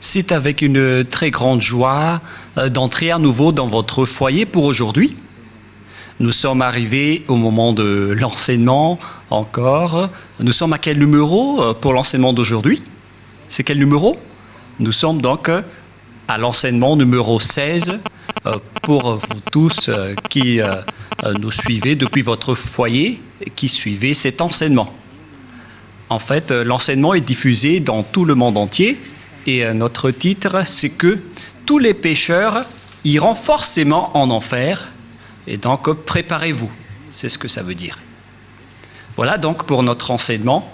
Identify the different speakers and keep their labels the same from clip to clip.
Speaker 1: C'est avec une très grande joie d'entrer à nouveau dans votre foyer pour aujourd'hui. Nous sommes arrivés au moment de l'enseignement encore. Nous sommes à quel numéro pour l'enseignement d'aujourd'hui? C'est quel numéro? Nous sommes donc à l'enseignement numéro 16 pour vous tous qui nous suivez depuis votre foyer et qui suivez cet enseignement. En fait, l'enseignement est diffusé dans tout le monde entier et notre titre, c'est que tous les pécheurs iront forcément en enfer et donc préparez-vous. C'est ce que ça veut dire. Voilà donc pour notre enseignement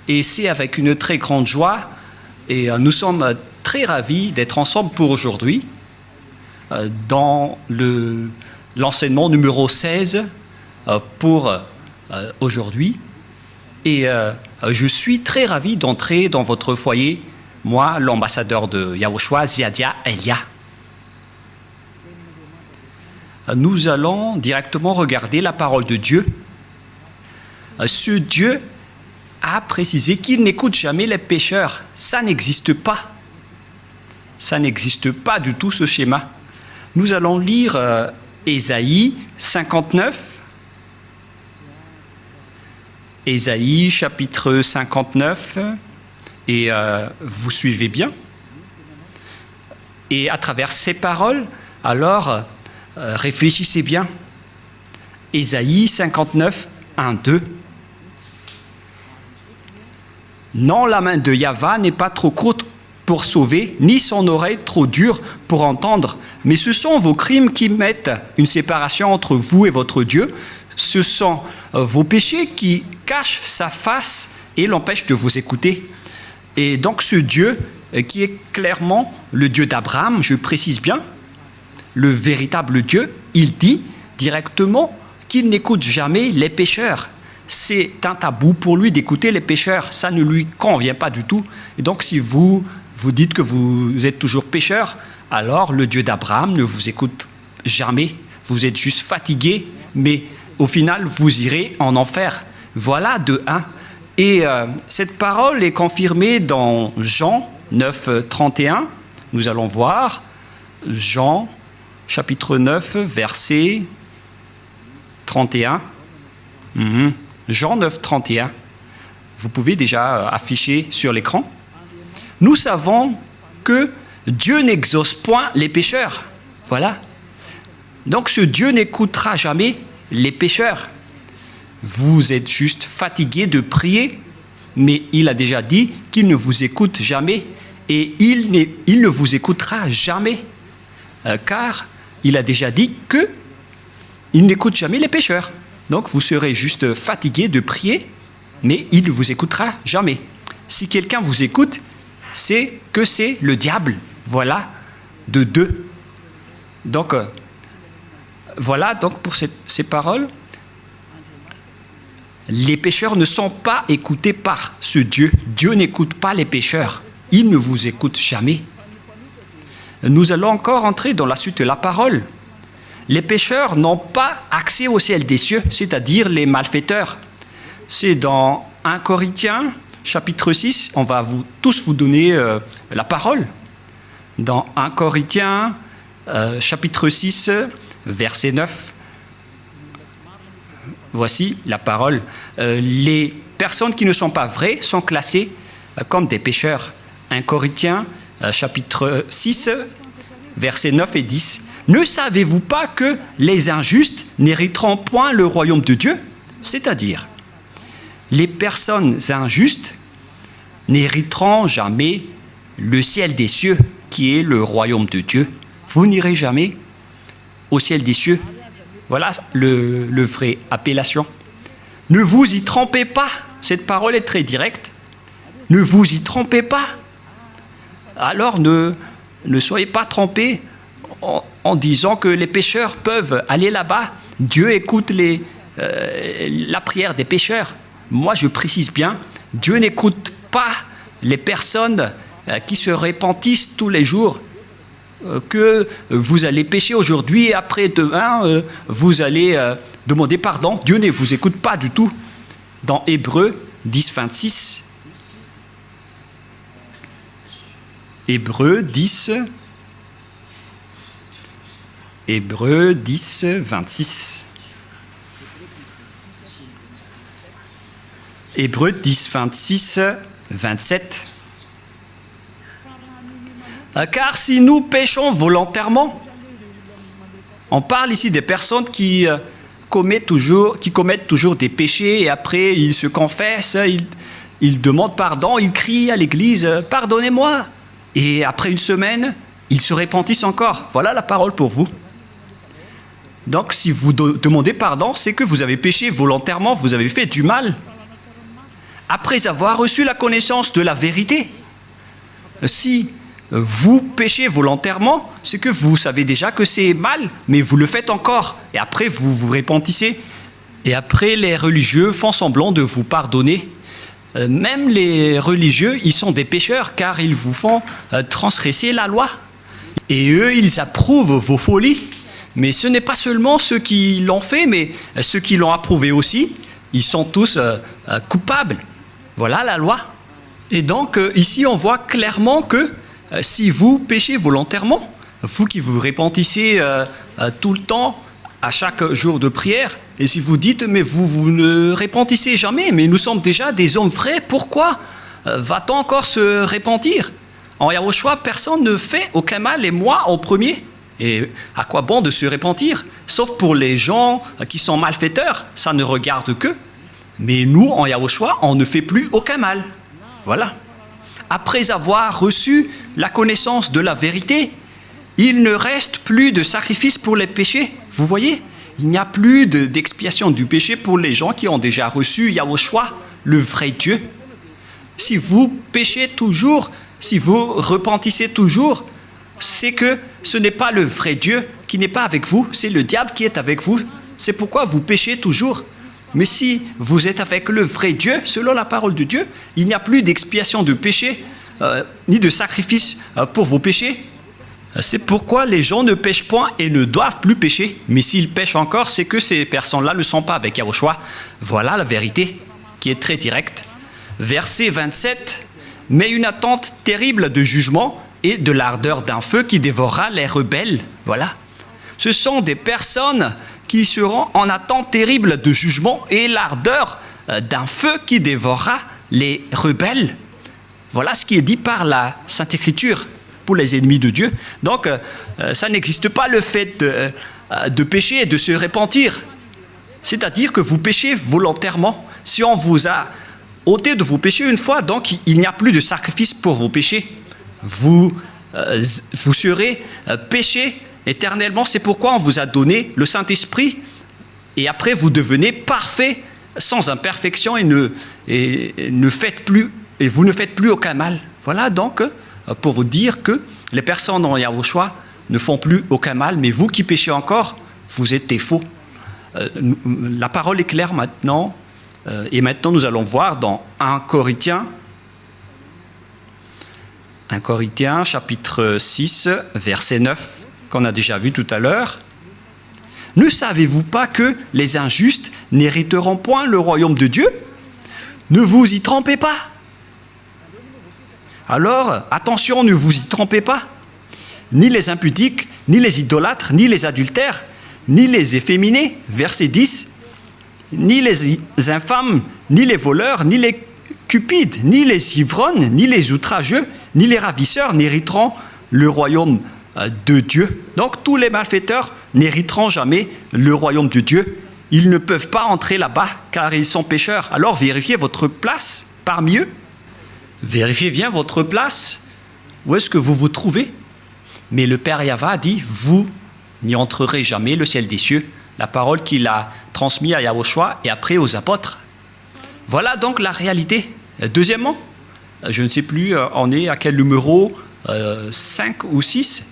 Speaker 1: et c'est avec une très grande joie et nous sommes très ravis d'être ensemble pour aujourd'hui dans l'enseignement numéro 16 pour aujourd'hui. Et je suis très ravi d'entrer dans votre foyer, moi, l'ambassadeur de Yahushua, Ziadia Elia. Nous allons directement regarder la parole de Dieu. Ce Dieu a précisé qu'il n'écoute jamais les pécheurs. Ça n'existe pas. Ça n'existe pas du tout, ce schéma. Nous allons lire Ésaïe 59. Ésaïe chapitre 59. Et vous suivez bien. Et à travers ces paroles, alors, réfléchissez bien. Ésaïe 59, 1, 2. Non, la main de Yahva n'est pas trop courte pour sauver, ni son oreille trop dure pour entendre, mais ce sont vos crimes qui mettent une séparation entre vous et votre Dieu. Ce sont vos péchés qui cachent sa face et l'empêchent de vous écouter. Et donc ce Dieu, qui est clairement le Dieu d'Abraham, je précise bien, le véritable Dieu, il dit directement qu'il n'écoute jamais les pécheurs. C'est un tabou pour lui d'écouter les pécheurs, ça ne lui convient pas du tout. Et donc si vous dites que vous êtes toujours pécheur, alors le Dieu d'Abraham ne vous écoute jamais. Vous êtes juste fatigué, mais au final, vous irez en enfer. Voilà de 1. Et cette parole est confirmée dans Jean 9, 31. Nous allons voir Jean chapitre 9, verset 31. Jean 9, 31. Vous pouvez déjà afficher sur l'écran. Nous savons que Dieu n'exauce point les pécheurs. Voilà. Donc ce Dieu n'écoutera jamais les pécheurs. Vous êtes juste fatigué de prier, mais il a déjà dit qu'il ne vous écoute jamais et il ne vous écoutera jamais, car il a déjà dit qu'il n'écoute jamais les pécheurs. Donc vous serez juste fatigué de prier, mais il ne vous écoutera jamais. Si quelqu'un vous écoute, c'est que c'est le diable. Voilà, de 2. Donc, voilà donc pour ces paroles. Les pécheurs ne sont pas écoutés par ce Dieu. Dieu n'écoute pas les pécheurs. Il ne vous écoute jamais. Nous allons encore entrer dans la suite de la parole. Les pécheurs n'ont pas accès au ciel des cieux, c'est-à-dire les malfaiteurs. C'est dans 1 Corinthiens, chapitre 6, on va tous vous donner la parole. Dans 1 Corinthiens, chapitre 6, verset 9. Voici la parole. Les personnes qui ne sont pas vraies sont classées comme des pécheurs. 1 Corinthiens, chapitre 6, versets 9 et 10. Ne savez-vous pas que les injustes n'hériteront point le royaume de Dieu? C'est-à-dire, les personnes injustes n'hériteront jamais le ciel des cieux, qui est le royaume de Dieu. Vous n'irez jamais au ciel des cieux. Voilà le vrai appellation. Ne vous y trompez pas. Cette parole est très directe. Ne vous y trompez pas. Alors ne soyez pas trompés en disant que les pécheurs peuvent aller là-bas. Dieu écoute la prière des pécheurs. Moi, je précise bien, Dieu n'écoute pas les personnes qui se repentissent tous les jours. Que vous allez pécher aujourd'hui et après demain, vous allez demander pardon. Dieu ne vous écoute pas du tout. Dans Hébreux 10, 26. Hébreux 10, 26. Hébreux 10, 26, 27. Car si nous péchons volontairement, on parle ici des personnes qui commettent toujours des péchés et après ils se confessent, ils demandent pardon, ils crient à l'église « Pardonnez-moi » et après une semaine, ils se repentissent encore. Voilà la parole pour vous. Donc si vous demandez pardon, c'est que vous avez péché volontairement, vous avez fait du mal. Après avoir reçu la connaissance de la vérité, si vous péchez volontairement, c'est que vous savez déjà que c'est mal, mais vous le faites encore. Et après, vous vous repentissez. Et après, les religieux font semblant de vous pardonner. Même les religieux, ils sont des pécheurs, car ils vous font transgresser la loi. Et eux, ils approuvent vos folies. Mais ce n'est pas seulement ceux qui l'ont fait, mais ceux qui l'ont approuvé aussi. Ils sont tous coupables. Voilà la loi. Et donc, ici, on voit clairement que si vous péchez volontairement, vous qui vous repentissez tout le temps, à chaque jour de prière, et si vous dites, mais vous ne repentissez jamais, mais nous sommes déjà des hommes vrais, pourquoi va-t-on encore se repentir? En Yahushua, personne ne fait aucun mal, et moi en premier. Et à quoi bon de se repentir? Sauf pour les gens qui sont malfaiteurs, ça ne regarde qu'eux. Mais nous, en Yahushua, on ne fait plus aucun mal. Voilà. Après avoir reçu la connaissance de la vérité, il ne reste plus de sacrifice pour les péchés. Vous voyez, il n'y a plus d'expiation du péché pour les gens qui ont déjà reçu Yahushua, le vrai Dieu. Si vous péchez toujours, si vous repentissez toujours, c'est que ce n'est pas le vrai Dieu qui n'est pas avec vous, c'est le diable qui est avec vous. C'est pourquoi vous péchez toujours. Mais si vous êtes avec le vrai Dieu, selon la parole de Dieu, il n'y a plus d'expiation de péché, ni de sacrifice pour vos péchés. C'est pourquoi les gens ne pêchent point et ne doivent plus pécher. Mais s'ils pêchent encore, c'est que ces personnes-là ne sont pas avec Yahushua. Voilà la vérité qui est très directe. Verset 27. Mais une attente terrible de jugement et de l'ardeur d'un feu qui dévorera les rebelles. Voilà. Ce sont des personnes qui seront en attente terrible de jugement et l'ardeur d'un feu qui dévorera les rebelles. Voilà ce qui est dit par la Sainte Écriture pour les ennemis de Dieu. Donc, ça n'existe pas le fait de pécher et de se repentir. C'est-à-dire que vous péchez volontairement. Si on vous a ôté de vos péchés une fois, donc il n'y a plus de sacrifice pour vos péchés. Vous serez péchés éternellement. C'est pourquoi on vous a donné le Saint-Esprit et après vous devenez parfait sans imperfection et vous ne faites plus aucun mal. Voilà donc pour vous dire que les personnes en Yahushua ne font plus aucun mal, mais vous qui péchez encore, vous êtes des faux. La parole est claire maintenant et maintenant nous allons voir dans 1 Corinthiens chapitre 6 verset 9 qu'on a déjà vu tout à l'heure. Ne savez-vous pas que les injustes n'hériteront point le royaume de Dieu? Ne vous y trompez pas. Alors, attention, ne vous y trompez pas. Ni les impudiques, ni les idolâtres, ni les adultères, ni les efféminés, verset 10, ni les infâmes, ni les voleurs, ni les cupides, ni les ivrognes, ni les outrageux, ni les ravisseurs n'hériteront le royaume de Dieu. Donc tous les malfaiteurs n'hériteront jamais le royaume de Dieu. Ils ne peuvent pas entrer là-bas car ils sont pécheurs. Alors vérifiez votre place parmi eux. Vérifiez bien votre place. Où est-ce que vous vous trouvez? Mais le Père Yahva dit, vous n'y entrerez jamais le ciel des cieux. La parole qu'il a transmise à Yahushua et après aux apôtres. Voilà donc la réalité. Deuxièmement, je ne sais plus, on est à quel numéro 5 ou 6.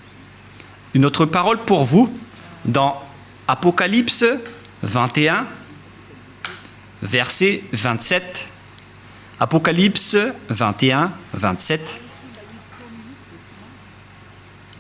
Speaker 1: Une autre parole pour vous, dans Apocalypse 21, verset 27. Apocalypse 21, 27.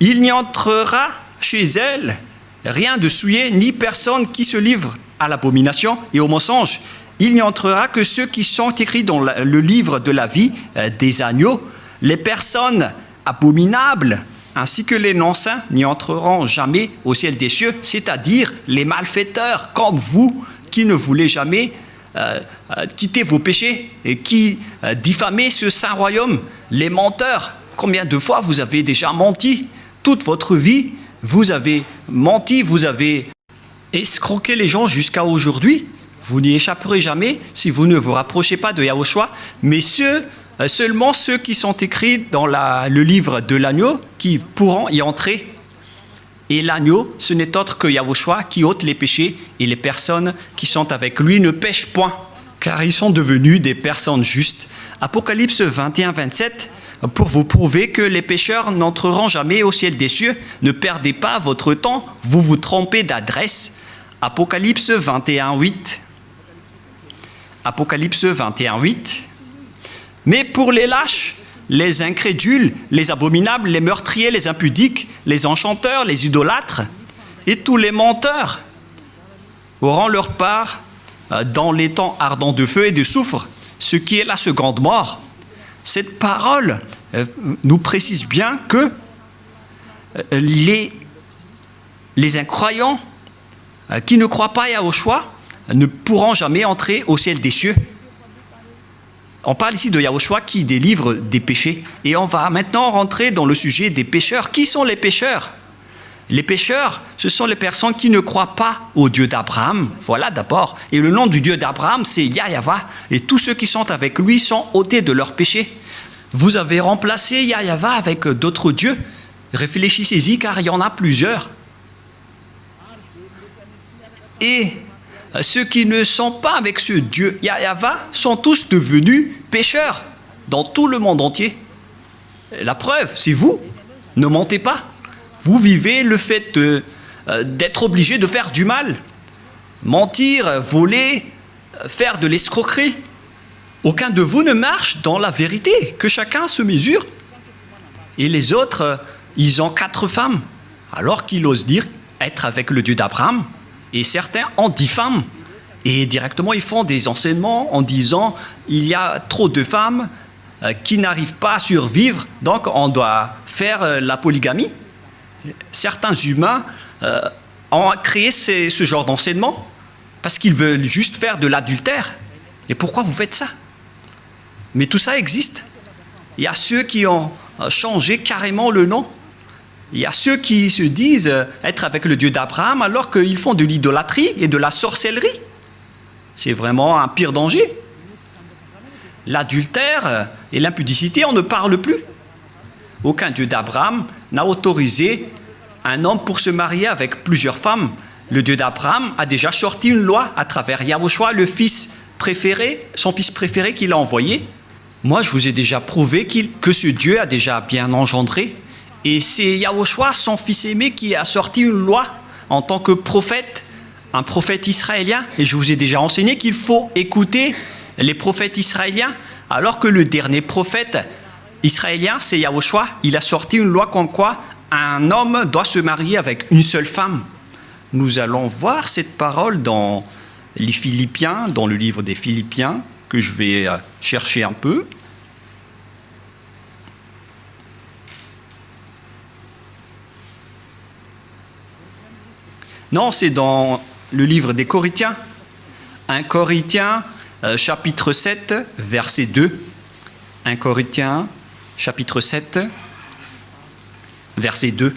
Speaker 1: Il n'y entrera chez elle rien de souillé, ni personne qui se livre à l'abomination et au mensonge. Il n'y entrera que ceux qui sont écrits dans le livre de la vie des agneaux. Les personnes abominables, ainsi que les non-saints n'y entreront jamais au ciel des cieux, c'est-à-dire les malfaiteurs comme vous qui ne voulez jamais quitter vos péchés et qui diffamez ce saint royaume, les menteurs. Combien de fois vous avez déjà menti? Toute votre vie, vous avez menti, vous avez escroqué les gens jusqu'à aujourd'hui. Vous n'y échapperez jamais si vous ne vous rapprochez pas de Yahushua, mais seulement ceux qui sont écrits dans le livre de l'agneau qui pourront y entrer. Et l'agneau, ce n'est autre que Yahushua qui ôte les péchés, et les personnes qui sont avec lui ne pêchent point, car ils sont devenus des personnes justes. Apocalypse 21, 27, pour vous prouver que les pécheurs n'entreront jamais au ciel des cieux, ne perdez pas votre temps, vous vous trompez d'adresse. Apocalypse 21, 8. Apocalypse 21, 8. Mais pour les lâches, les incrédules, les abominables, les meurtriers, les impudiques, les enchanteurs, les idolâtres et tous les menteurs auront leur part dans les temps ardents de feu et de soufre, ce qui est la seconde mort. Cette parole nous précise bien que les incroyants qui ne croient pas à Yahushua ne pourront jamais entrer au ciel des cieux. On parle ici de Yahushua qui délivre des péchés. Et on va maintenant rentrer dans le sujet des pécheurs. Qui sont les pécheurs? Les pécheurs, ce sont les personnes qui ne croient pas au Dieu d'Abraham. Voilà d'abord. Et le nom du Dieu d'Abraham, c'est Yahyawa. Et tous ceux qui sont avec lui sont ôtés de leurs péchés. Vous avez remplacé Yahyawa avec d'autres dieux. Réfléchissez-y car il y en a plusieurs. Et ceux qui ne sont pas avec ce Dieu Yahyawa sont tous devenus pécheurs dans tout le monde entier. La preuve, c'est vous. Ne mentez pas. Vous vivez le fait d'être obligé de faire du mal. Mentir, voler, faire de l'escroquerie. Aucun de vous ne marche dans la vérité, que chacun se mesure. Et les autres, ils ont 4 femmes, alors qu'ils osent dire être avec le Dieu d'Abraham. Et certains en diffament. Et directement, ils font des enseignements en disant il y a trop de femmes qui n'arrivent pas à survivre, donc on doit faire la polygamie. Certains humains ont créé ce genre d'enseignement parce qu'ils veulent juste faire de l'adultère. Et pourquoi vous faites ça? Mais tout ça existe. Il y a ceux qui ont changé carrément le nom. Il y a ceux qui se disent être avec le Dieu d'Abraham alors qu'ils font de l'idolâtrie et de la sorcellerie. C'est vraiment un pire danger. L'adultère et l'impudicité, on ne parle plus. Aucun Dieu d'Abraham n'a autorisé un homme pour se marier avec plusieurs femmes. Le Dieu d'Abraham a déjà sorti une loi à travers Yahushua, le fils préféré, son fils préféré qu'il a envoyé. Moi, je vous ai déjà prouvé que ce Dieu a déjà bien engendré. Et c'est Yahushua, son fils aimé, qui a sorti une loi en tant que prophète, un prophète israélien. Et je vous ai déjà enseigné qu'il faut écouter les prophètes israéliens, alors que le dernier prophète israélien, c'est Yahushua. Il a sorti une loi comme quoi un homme doit se marier avec une seule femme. Nous allons voir cette parole dans les Philippiens, dans le livre des Philippiens, que je vais chercher un peu. Non, c'est dans le livre des Corinthiens. 1 Corinthiens, chapitre 7, verset 2. 1 Corinthiens, chapitre 7, verset 2.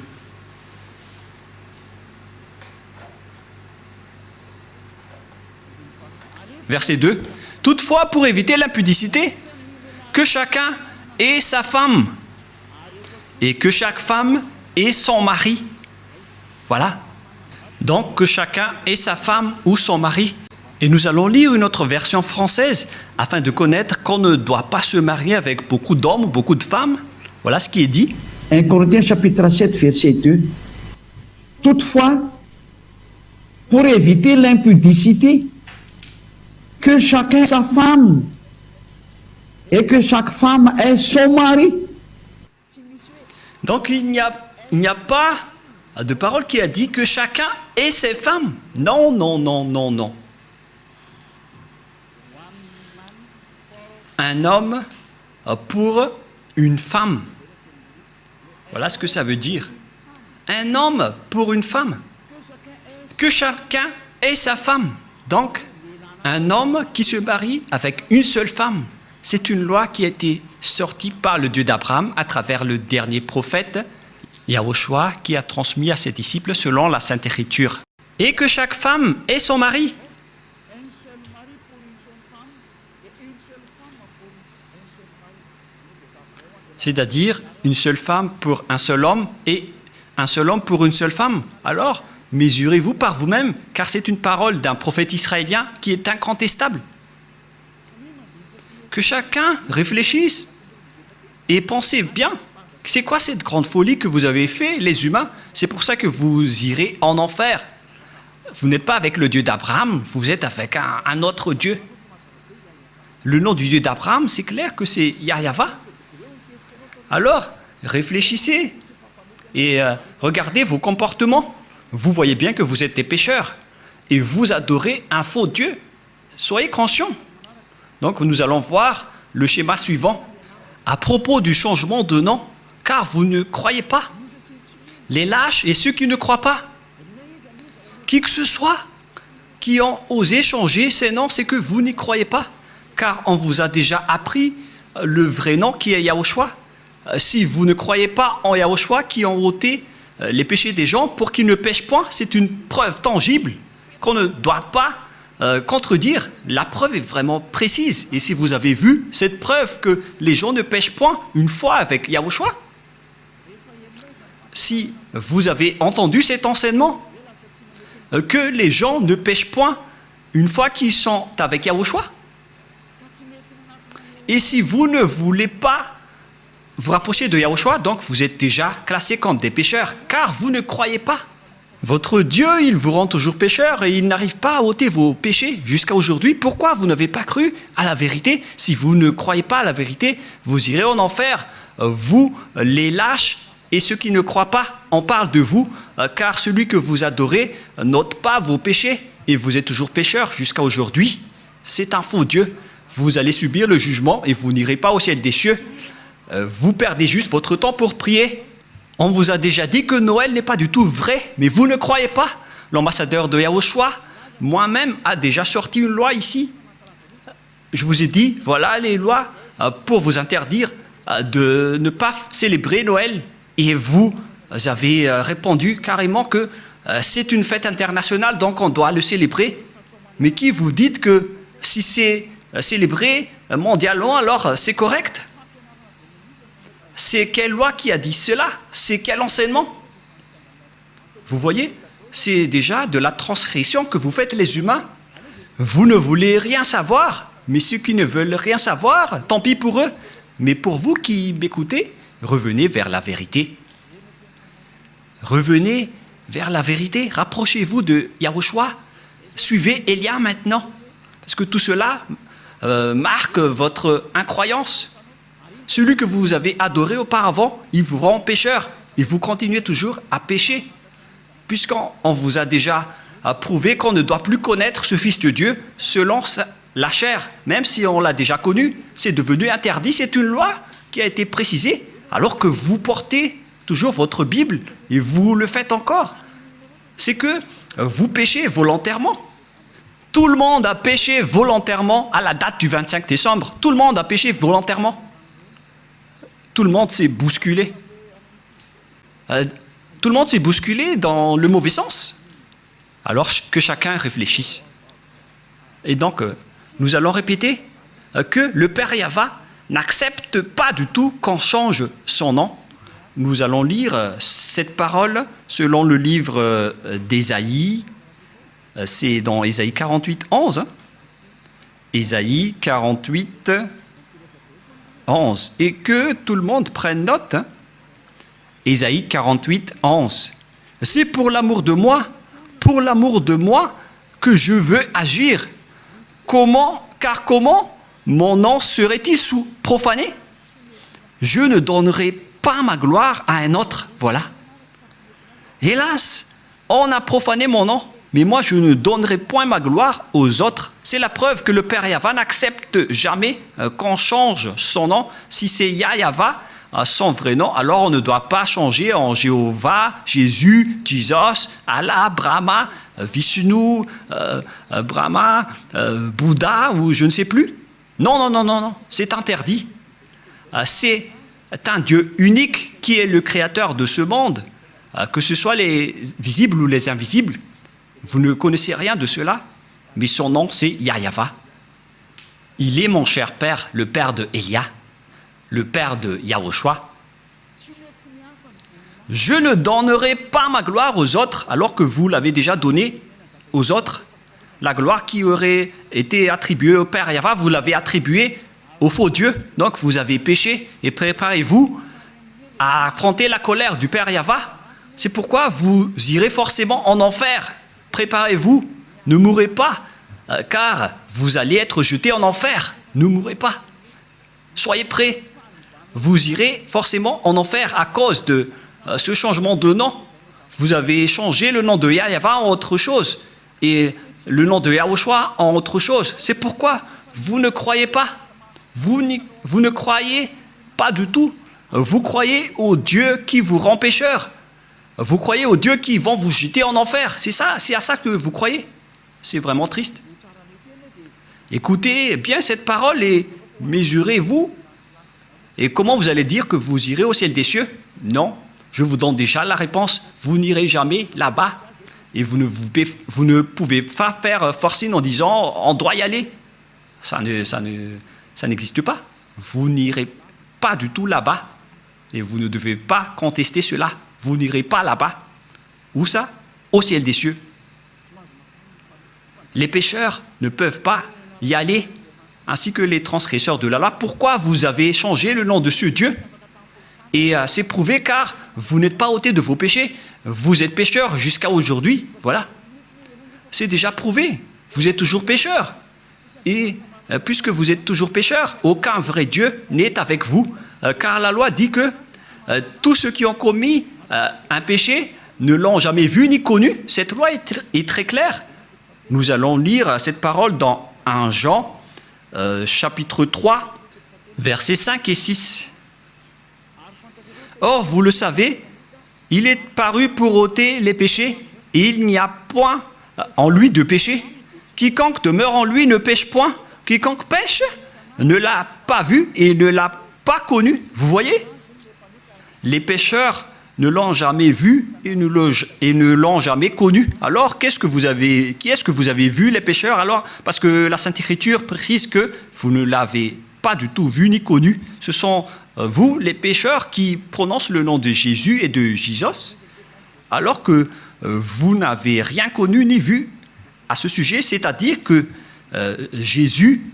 Speaker 1: Verset 2. Toutefois, pour éviter l'impudicité, que chacun ait sa femme, et que chaque femme ait son mari. Voilà. Donc, que chacun ait sa femme ou son mari. Et nous allons lire une autre version française, afin de connaître qu'on ne doit pas se marier avec beaucoup d'hommes ou beaucoup de femmes. Voilà ce qui est dit.
Speaker 2: 1 Corinthiens chapitre 7, verset 2. Toutefois, pour éviter l'impudicité, que chacun ait sa femme et que chaque femme ait son mari.
Speaker 1: Donc il n'y a pas de parole qui a dit que chacun ait ses femmes. Non, non, non, non, non. Un homme pour une femme. Voilà ce que ça veut dire. Un homme pour une femme. Que chacun ait sa femme. Donc, un homme qui se marie avec une seule femme. C'est une loi qui a été sortie par le Dieu d'Abraham à travers le dernier prophète, Yahushua, qui a transmis à ses disciples selon la Sainte Écriture. Et que chaque femme ait son mari. C'est-à-dire une seule femme pour un seul homme et un seul homme pour une seule femme. Alors, mesurez-vous par vous-même, car c'est une parole d'un prophète israélien qui est incontestable. Que chacun réfléchisse et pensez bien. C'est quoi cette grande folie que vous avez fait, les humains? C'est pour ça que vous irez en enfer. Vous n'êtes pas avec le Dieu d'Abraham, vous êtes avec un autre Dieu. Le nom du Dieu d'Abraham, c'est clair que c'est Yahva. Alors, réfléchissez et regardez vos comportements. Vous voyez bien que vous êtes des pécheurs et vous adorez un faux Dieu. Soyez conscients. Donc, nous allons voir le schéma suivant. À propos du changement de nom, car vous ne croyez pas. Les lâches et ceux qui ne croient pas. Qui que ce soit qui ont osé changer ces noms, c'est que vous n'y croyez pas. Car on vous a déjà appris le vrai nom qui est Yahushua. Si vous ne croyez pas en Yahushua qui ont ôté les péchés des gens pour qu'ils ne pêchent point, c'est une preuve tangible qu'on ne doit pas contredire. La preuve est vraiment précise. Et si vous avez vu cette preuve que les gens ne pêchent point une fois avec Yahushua, si vous avez entendu cet enseignement, que les gens ne pêchent point une fois qu'ils sont avec Yahushua, et si vous ne voulez pas vous rapprocher de Yahushua, donc vous êtes déjà classés comme des pécheurs, car vous ne croyez pas. Votre Dieu, il vous rend toujours pécheur et il n'arrive pas à ôter vos péchés jusqu'à aujourd'hui. Pourquoi vous n'avez pas cru à la vérité? Si vous ne croyez pas à la vérité, vous irez en enfer. Vous, les lâches et ceux qui ne croient pas, on parle de vous, car celui que vous adorez n'ôte pas vos péchés et vous êtes toujours pécheur jusqu'à aujourd'hui. C'est un faux Dieu. Vous allez subir le jugement et vous n'irez pas au ciel des cieux. Vous perdez juste votre temps pour prier. On vous a déjà dit que Noël n'est pas du tout vrai, mais vous ne croyez pas. L'ambassadeur de Yahushua, moi-même, a déjà sorti une loi ici. Je vous ai dit, voilà les lois pour vous interdire de ne pas célébrer Noël. Et vous avez répondu carrément que c'est une fête internationale, donc on doit le célébrer. Mais qui vous dites que si c'est célébré mondialement, alors c'est correct? C'est quelle loi qui a dit cela? C'est quel enseignement? Vous voyez, c'est déjà de la transgression que vous faites les humains. Vous ne voulez rien savoir, mais ceux qui ne veulent rien savoir, tant pis pour eux. Mais pour vous qui m'écoutez, revenez vers la vérité. Revenez vers la vérité. Rapprochez-vous de Yahushua. Suivez Élia maintenant. Parce que tout cela marque votre incroyance. Celui que vous avez adoré auparavant, il vous rend pécheur. Et vous continuez toujours à pécher. Puisqu'on vous a déjà prouvé qu'on ne doit plus connaître ce Fils de Dieu selon la chair. Même si on l'a déjà connu, c'est devenu interdit. C'est une loi qui a été précisée. Alors que vous portez toujours votre Bible et vous le faites encore. C'est que vous péchez volontairement. Tout le monde a péché volontairement à la date du 25 décembre. Tout le monde a péché volontairement. Tout le monde s'est bousculé. Tout le monde s'est bousculé dans le mauvais sens. Alors que chacun réfléchisse. Et donc, nous allons répéter que le Père Yahva n'accepte pas du tout qu'on change son nom. Nous allons lire cette parole selon le livre d'Ésaïe. C'est dans Ésaïe 48, 11. Hein? Ésaïe 48, 11. Et que tout le monde prenne note. Hein? Ésaïe 48, 11. C'est pour l'amour de moi que je veux agir. Comment? Car comment mon nom serait-il profané? Je ne donnerai pas ma gloire à un autre. Voilà. Hélas, on a profané mon nom, mais moi je ne donnerai point ma gloire aux autres. C'est la preuve que le Père Yahva n'accepte jamais qu'on change son nom. Si c'est Yahva, son vrai nom, alors on ne doit pas changer en Jéhovah, Jésus, Jesus, Allah, Brahma, Vishnu, Brahma, Bouddha ou je ne sais plus. Non, non, non, non, non, c'est interdit. C'est un Dieu unique qui est le créateur de ce monde, que ce soit les visibles ou les invisibles. Vous ne connaissez rien de cela, mais son nom c'est Yahweh. Il est mon cher père, le père de Elia, le père de Yahushua. Je ne donnerai pas ma gloire aux autres alors que vous l'avez déjà donnée aux autres. La gloire qui aurait été attribuée au Père Yahweh, vous l'avez attribuée au faux Dieu. Donc vous avez péché et préparez-vous à affronter la colère du Père Yahweh. C'est pourquoi vous irez forcément en enfer. Préparez-vous, ne mourrez pas, car vous allez être jetés en enfer. Ne mourrez pas. Soyez prêts. Vous irez forcément en enfer à cause de ce changement de nom. Vous avez changé le nom de Yahweh en autre chose et le nom de Yahushua en autre chose. C'est pourquoi vous ne croyez pas. Vous ne croyez pas du tout. Vous croyez au Dieu qui vous rend pécheur. Vous croyez aux dieux qui vont vous jeter en enfer. C'est ça, c'est à ça que vous croyez. C'est vraiment triste. Écoutez bien cette parole et mesurez-vous. Et comment vous allez dire que vous irez au ciel des cieux? Non, je vous donne déjà la réponse. Vous n'irez jamais là-bas. Et vous ne pouvez pas faire forcing en disant on doit y aller. Ça n'existe pas. Vous n'irez pas du tout là-bas. Et vous ne devez pas contester cela. Vous n'irez pas là-bas. Où ça? Au ciel des cieux. Les pécheurs ne peuvent pas y aller, ainsi que les transgresseurs de la loi. Pourquoi vous avez changé le nom de ce Dieu? Et c'est prouvé car vous n'êtes pas ôté de vos péchés. Vous êtes pécheurs jusqu'à aujourd'hui. Voilà. C'est déjà prouvé. Vous êtes toujours pécheurs. Et puisque vous êtes toujours pécheurs, aucun vrai Dieu n'est avec vous. Car la loi dit que tous ceux qui ont commis un péché ne l'ont jamais vu ni connu. Cette loi est très claire. Nous allons lire cette parole dans 1 Jean, chapitre 3, versets 5 et 6. Or, vous le savez, il est paru pour ôter les péchés, et il n'y a point en lui de péché. Quiconque demeure en lui ne pêche point. Quiconque pêche ne l'a pas vu et ne l'a pas connu. Vous voyez? Les pécheurs ne l'ont jamais vu et ne l'ont jamais connu. Alors, qui est-ce que vous avez vu, les pécheurs? Alors, parce que la Sainte Écriture précise que vous ne l'avez pas du tout vu ni connu. Ce sont vous, les pécheurs, qui prononcent le nom de Jésus et de Jesus, alors que vous n'avez rien connu ni vu à ce sujet, c'est-à-dire que Jésus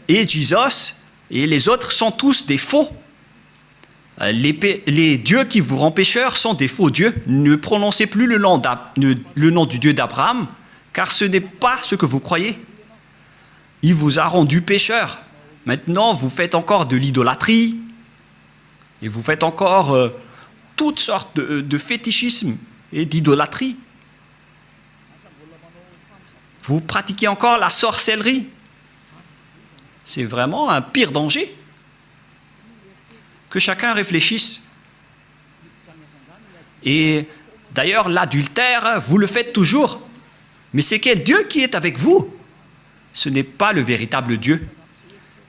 Speaker 1: et Jesus et les autres sont tous des faux. Les dieux qui vous rendent pécheurs sont des faux dieux. Ne prononcez plus le nom du Dieu d'Abraham, car ce n'est pas ce que vous croyez. Il vous a rendu pécheur. Maintenant, vous faites encore de l'idolâtrie, et vous faites encore toutes sortes de fétichisme et d'idolâtrie. Vous pratiquez encore la sorcellerie. C'est vraiment un pire danger. Que chacun réfléchisse. Et d'ailleurs, l'adultère, vous le faites toujours. Mais c'est quel Dieu qui est avec vous? Ce n'est pas le véritable Dieu.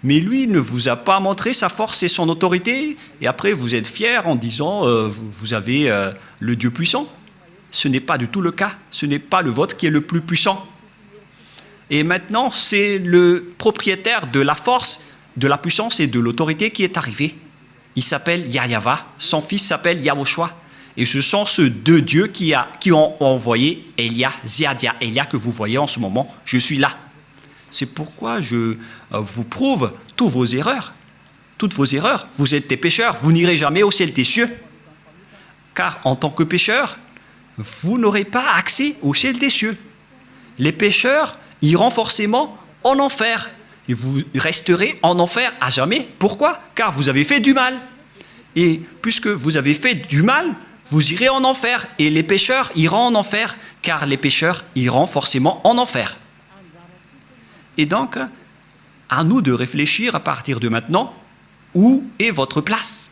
Speaker 1: Mais lui ne vous a pas montré sa force et son autorité, et après vous êtes fiers en disant vous avez le Dieu puissant. Ce n'est pas du tout le cas. Ce n'est pas le vôtre qui est le plus puissant. Et maintenant, c'est le propriétaire de la force, de la puissance et de l'autorité qui est arrivé. Il s'appelle Yahweh, son fils s'appelle Yahushua. Et ce sont ces deux dieux qui ont envoyé Elia, Ziadia, Elia que vous voyez en ce moment. Je suis là. C'est pourquoi je vous prouve toutes vos erreurs. Toutes vos erreurs. Vous êtes des pécheurs, vous n'irez jamais au ciel des cieux. Car en tant que pécheurs, vous n'aurez pas accès au ciel des cieux. Les pécheurs iront forcément en enfer. Et vous resterez en enfer à jamais. Pourquoi? Car vous avez fait du mal. Et puisque vous avez fait du mal, vous irez en enfer. Et les pécheurs iront en enfer, car les pécheurs iront forcément en enfer. Et donc, à nous de réfléchir à partir de maintenant, où est votre place?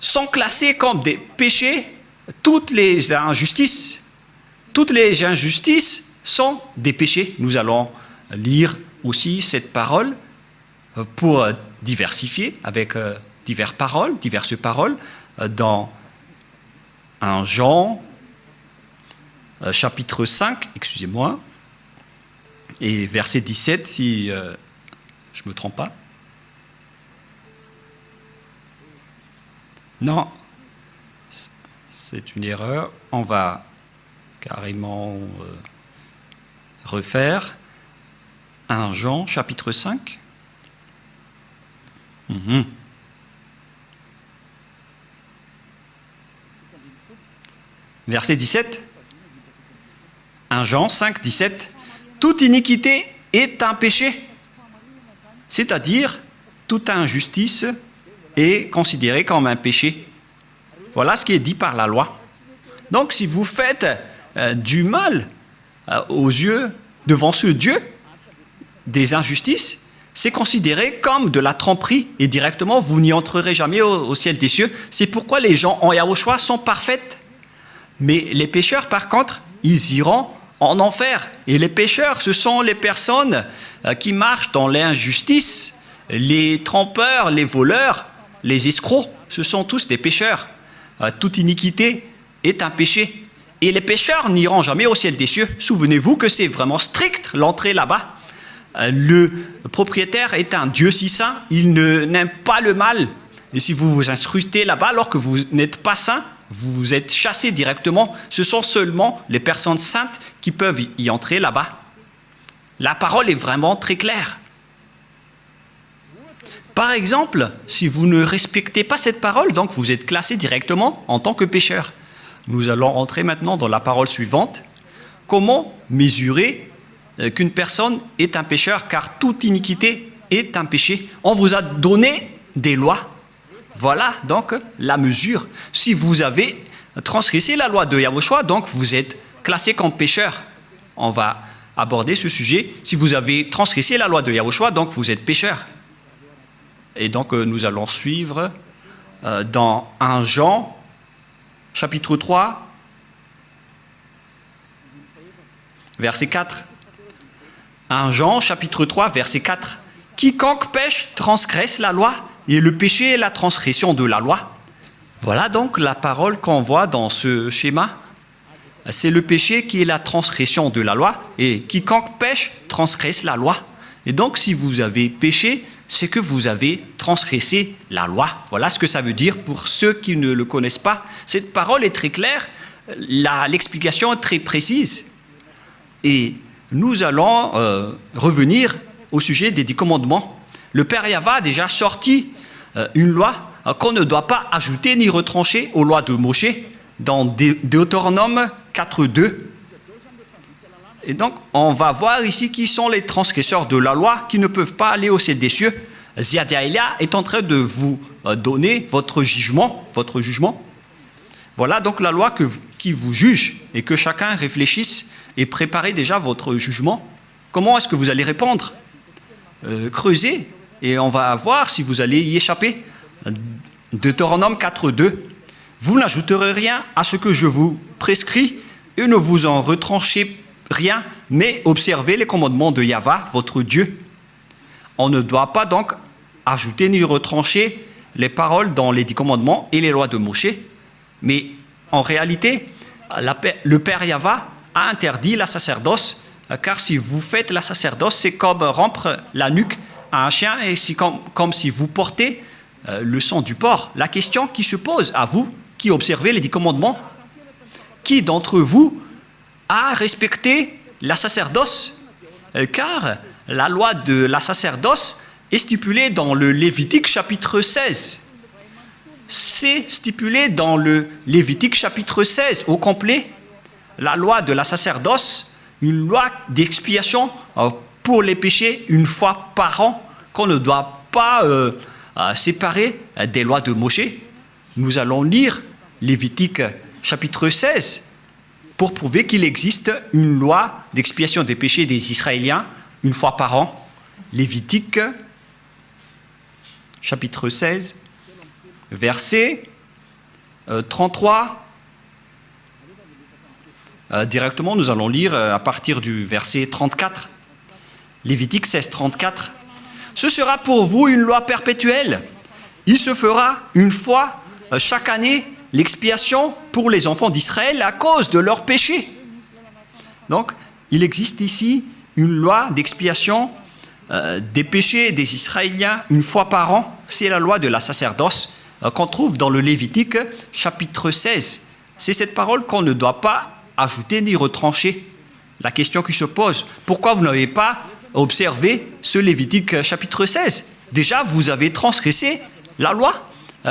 Speaker 1: sont classés comme des péchés. Toutes les injustices sont des péchés. Nous allons lire aussi cette parole pour diversifier avec diverses paroles dans 1 Jean chapitre 5, excusez-moi, et verset 17 si je ne me trompe pas. Non, c'est une erreur. On va carrément refaire 1 Jean chapitre 5. Verset 17. 1 Jean 5, 17. Toute iniquité est un péché, c'est-à-dire toute injustice est considérée comme un péché. Voilà ce qui est dit par la loi. Donc si vous faites du mal aux yeux, devant ce Dieu, des injustices, c'est considéré comme de la tromperie et directement vous n'y entrerez jamais au ciel des cieux. C'est pourquoi les gens en Yahushua sont parfaits. Mais les pécheurs, par contre, ils iront en enfer. Et les pécheurs, ce sont les personnes qui marchent dans l'injustice, les trompeurs, les voleurs, les escrocs. Ce sont tous des pécheurs. Toute iniquité est un péché. Et les pécheurs n'iront jamais au ciel des cieux. Souvenez-vous que c'est vraiment strict l'entrée là-bas. Le propriétaire est un Dieu si saint, il n'aime pas le mal. Et si vous vous incrustez là-bas alors que vous n'êtes pas saint, vous êtes chassé directement. Ce sont seulement les personnes saintes qui peuvent y entrer là-bas. La parole est vraiment très claire. Par exemple, si vous ne respectez pas cette parole, donc vous êtes classé directement en tant que pécheur. Nous allons entrer maintenant dans la parole suivante. Comment mesurer qu'une personne est un pécheur, car toute iniquité est un péché. On vous a donné des lois. Voilà donc la mesure. Si vous avez transgressé la loi de Yahushua, donc vous êtes classé comme pécheur. On va aborder ce sujet. Si vous avez transgressé la loi de Yahushua, donc vous êtes pécheur. Et donc nous allons suivre dans 1 Jean, chapitre 3, verset 4. 1 Jean, chapitre 3, verset 4. Quiconque pêche transgresse la loi, et le péché est la transgression de la loi. Voilà donc la parole qu'on voit dans ce schéma. C'est le péché qui est la transgression de la loi, et quiconque pêche transgresse la loi. Et donc si vous avez péché, c'est que vous avez transgressé la loi. Voilà ce que ça veut dire pour ceux qui ne le connaissent pas. Cette parole est très claire, l'explication est très précise. Et nous allons revenir au sujet des 10 commandements. Le Père Yahva a déjà sorti une loi qu'on ne doit pas ajouter ni retrancher aux lois de Moshe dans Deutéronome 4.2. Et donc, on va voir ici qui sont les transgresseurs de la loi qui ne peuvent pas aller au ciel des cieux. Ziadiaïlia est en train de vous donner votre jugement. Voilà donc la loi qui vous juge et que chacun réfléchisse et préparez déjà votre jugement. Comment est-ce que vous allez répondre? Creusez et on va voir si vous allez y échapper. Deutéronome 4.2. Vous n'ajouterez rien à ce que je vous prescris et ne vous en retranchez rien, mais observez les commandements de Yahva, votre Dieu. On ne doit pas donc ajouter ni retrancher les paroles dans les 10 commandements et les lois de Moshe, mais en réalité, le Père Yahva a interdit la sacerdoce, car si vous faites la sacerdoce, c'est comme rompre la nuque à un chien et c'est comme si vous portez le sang du porc. La question qui se pose à vous, qui observez les 10 commandements, qui d'entre vous a respecté la sacerdoce? Car la loi de la sacerdoce est stipulée dans le Lévitique chapitre 16. C'est stipulé dans le Lévitique chapitre 16 au complet. La loi de la sacerdoce, une loi d'expiation pour les péchés une fois par an, qu'on ne doit pas séparer des lois de Moshe. Nous allons lire Lévitique chapitre 16 pour prouver qu'il existe une loi d'expiation des péchés des Israéliens une fois par an. Lévitique chapitre 16, verset 33. Directement, nous allons lire à partir du verset 34. Lévitique 16, 34. Ce sera pour vous une loi perpétuelle. Il se fera une fois chaque année l'expiation pour les enfants d'Israël à cause de leurs péchés. Donc, il existe ici une loi d'expiation des péchés des Israéliens une fois par an. C'est la loi de la sacerdoce qu'on trouve dans le Lévitique chapitre 16. C'est cette parole qu'on ne doit pas ajouter ni retrancher. La question qui se pose, pourquoi vous n'avez pas observé ce Lévitique chapitre 16? Déjà, vous avez transgressé la loi,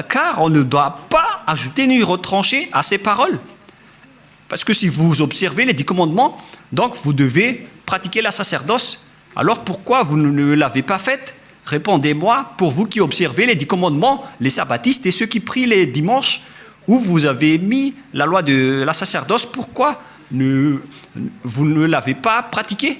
Speaker 1: car on ne doit pas ajouter ni retrancher à ces paroles. Parce que si vous observez les 10 commandements, donc vous devez pratiquer la sacerdoce. Alors pourquoi vous ne l'avez pas faite? Répondez-moi, pour vous qui observez les 10 commandements, les sabbatistes et ceux qui prient les dimanches, où vous avez mis la loi de la sacerdoce, pourquoi vous ne l'avez pas pratiquée?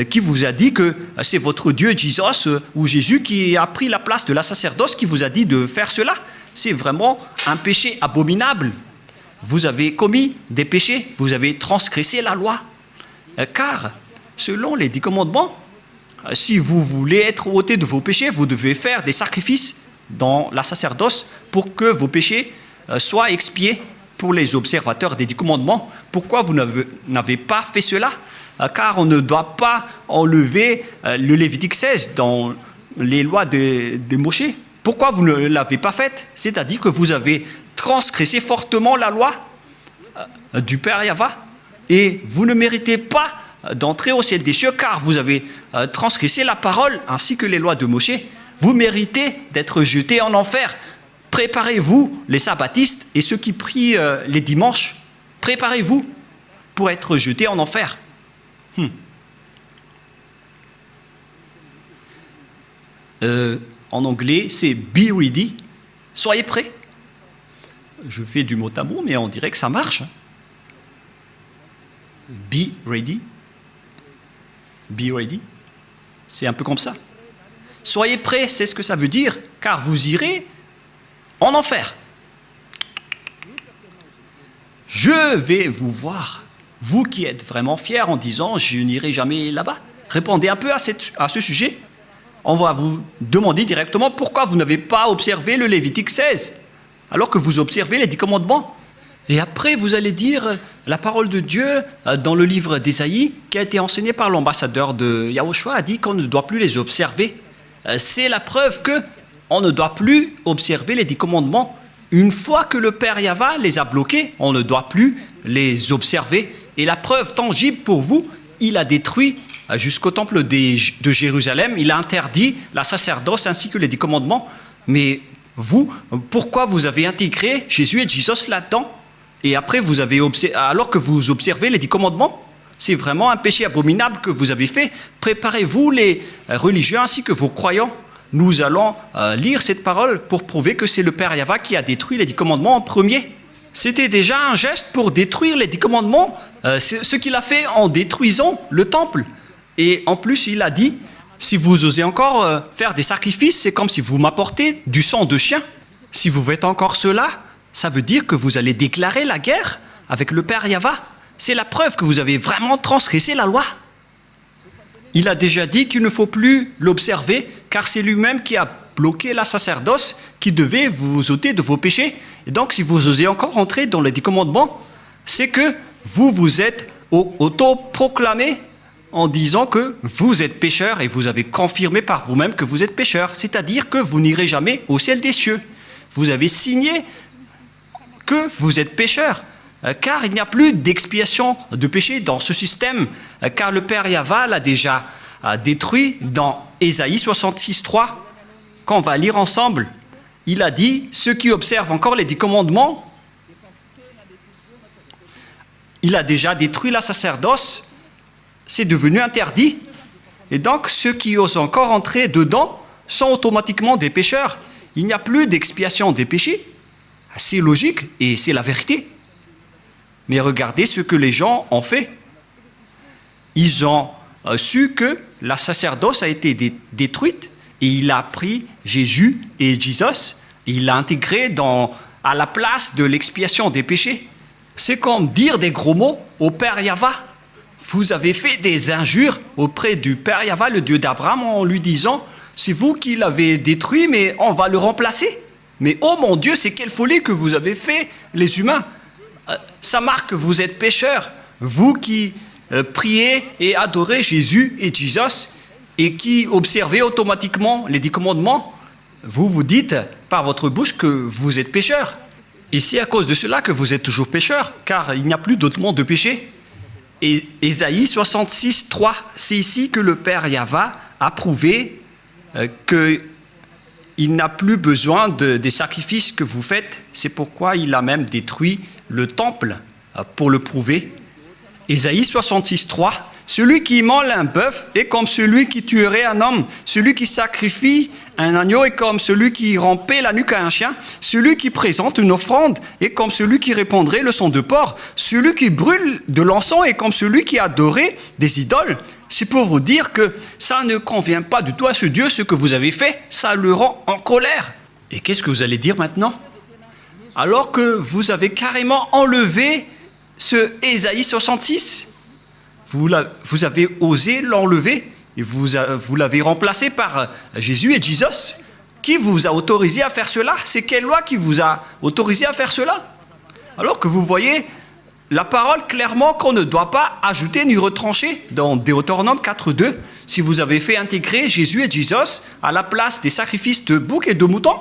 Speaker 1: Qui vous a dit que c'est votre Dieu Jesus ou Jésus qui a pris la place de la sacerdoce, qui vous a dit de faire cela? C'est vraiment un péché abominable. Vous avez commis des péchés, vous avez transgressé la loi. Car, selon les 10 commandements, si vous voulez être ôté de vos péchés, vous devez faire des sacrifices dans la sacerdoce pour que vos péchés soient expiés pour les observateurs des 10 commandements. Pourquoi vous n'avez pas fait cela? Car on ne doit pas enlever le Lévitique 16 dans les lois de Moïse. Pourquoi vous ne l'avez pas fait? C'est-à-dire que vous avez transgressé fortement la loi du Père Yahva et vous ne méritez pas d'entrer au ciel des cieux car vous avez transgressé la parole ainsi que les lois de Moïse. Vous méritez d'être jetés en enfer. Préparez-vous, les sabbatistes et ceux qui prient les dimanches, préparez-vous pour être jetés en enfer. En anglais, c'est be ready. Soyez prêts. Je fais du mot à mot, mais on dirait que ça marche. Be ready. Be ready. C'est un peu comme ça. Soyez prêts, c'est ce que ça veut dire, car vous irez en enfer. Je vais vous voir. Vous qui êtes vraiment fiers en disant « je n'irai jamais là-bas », répondez un peu à ce sujet. On va vous demander directement pourquoi vous n'avez pas observé le Lévitique 16, alors que vous observez les 10 commandements. Et après, vous allez dire la parole de Dieu dans le livre d'Ésaïe, qui a été enseigné par l'ambassadeur de Yahushua, a dit qu'on ne doit plus les observer. C'est la preuve qu'on ne doit plus observer les 10 commandements. Une fois que le Père Yahva les a bloqués, on ne doit plus les observer. Et la preuve tangible pour vous, il a détruit jusqu'au temple de Jérusalem, il a interdit la sacerdoce ainsi que les 10 commandements. Mais vous, pourquoi vous avez intégré Jésus et Jesus là-dedans? Et après, alors que vous observez les 10 commandements, c'est vraiment un péché abominable que vous avez fait. Préparez-vous, les religieux ainsi que vos croyants. Nous allons lire cette parole pour prouver que c'est le Père Yahva qui a détruit les 10 commandements en premier. C'était déjà un geste pour détruire les 10 commandements, ce qu'il a fait en détruisant le temple. Et en plus, il a dit, si vous osez encore faire des sacrifices, c'est comme si vous m'apportez du sang de chien. Si vous faites encore cela, ça veut dire que vous allez déclarer la guerre avec le Père Yahva. C'est la preuve que vous avez vraiment transgressé la loi. Il a déjà dit qu'il ne faut plus l'observer, car c'est lui-même qui a bloqué la sacerdoce, qui devait vous ôter de vos péchés. Et donc, si vous osez encore entrer dans les 10 commandements, c'est que vous vous êtes auto-proclamé en disant que vous êtes pécheur et vous avez confirmé par vous-même que vous êtes pécheur. C'est-à-dire que vous n'irez jamais au ciel des cieux. Vous avez signé que vous êtes pécheur. Car il n'y a plus d'expiation de péché dans ce système, car le Père Yahva l'a déjà détruit dans Ésaïe 66, 3, qu'on va lire ensemble. Il a dit, ceux qui observent encore les 10 commandements, il a déjà détruit la sacerdoce, c'est devenu interdit. Et donc, ceux qui osent encore entrer dedans sont automatiquement des pécheurs. Il n'y a plus d'expiation des péchés. C'est logique et c'est la vérité. Mais regardez ce que les gens ont fait. Ils ont su que la sacerdoce a été détruite et il a pris Jésus et Jesus, et il l'a intégré à la place de l'expiation des péchés. C'est comme dire des gros mots au Père Yahva. Vous avez fait des injures auprès du Père Yahva, le Dieu d'Abraham, en lui disant « C'est vous qui l'avez détruit, mais on va le remplacer. » Mais oh mon Dieu, c'est quelle folie que vous avez fait, les humains. Ça marque que vous êtes pécheurs. Vous qui priez et adorez Jésus et Jesus et qui observez automatiquement les 10 commandements, vous vous dites par votre bouche que vous êtes pécheurs. Et c'est à cause de cela que vous êtes toujours pécheurs, car il n'y a plus d'autre monde de péché. Et Ésaïe 66, 3, c'est ici que le Père Yahva a prouvé qu'il n'a plus besoin des sacrifices que vous faites. C'est pourquoi il a même détruit le temple pour le prouver. Ésaïe 66, 3, celui qui immole un bœuf est comme celui qui tuerait un homme. Celui qui sacrifie un agneau est comme celui qui rampait la nuque à un chien. Celui qui présente une offrande est comme celui qui répandrait le sang de porc. Celui qui brûle de l'encens est comme celui qui adorait des idoles. C'est pour vous dire que ça ne convient pas du tout à ce Dieu, ce que vous avez fait. Ça le rend en colère. Et qu'est-ce que vous allez dire maintenant? Alors que vous avez carrément enlevé ce Ésaïe 66, vous avez osé l'enlever et vous l'avez remplacé par Jésus et Jesus. Qui vous a autorisé à faire cela? C'est quelle loi qui vous a autorisé à faire cela? Alors que vous voyez la parole clairement qu'on ne doit pas ajouter ni retrancher dans Deutéronome 4.2. Si vous avez fait intégrer Jésus et Jesus à la place des sacrifices de boucs et de moutons,